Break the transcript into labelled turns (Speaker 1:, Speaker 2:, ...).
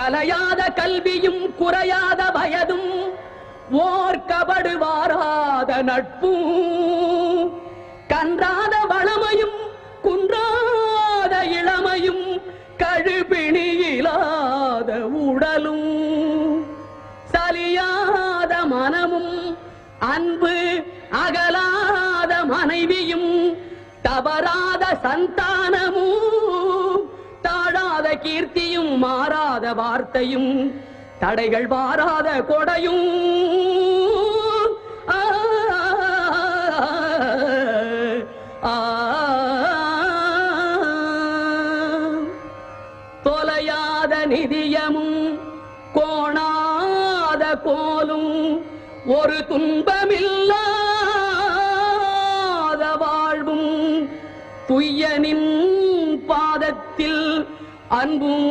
Speaker 1: கலையாத கல்வியும் குறையாத வயதும் ஓர் கபடு வாராத நட்பும் கன்றாத வளமையும் குன்றாத இளமையும் கழுபிணியிலாத உடலும் சலியாத மனமும் அன்பு அகலாத மனைவியும் தவறாத சந்தானமும் தாழாத கீர்த்தியும் மாறாத வார்த்தையும் தடைகள் வாராத கொடையும் தொலையாத நிதியமும் கோணாத கோலும் ஒரு துன்பமில்லாத வாழ்வும் துய்யனின் பாதத்தில் அன்பும்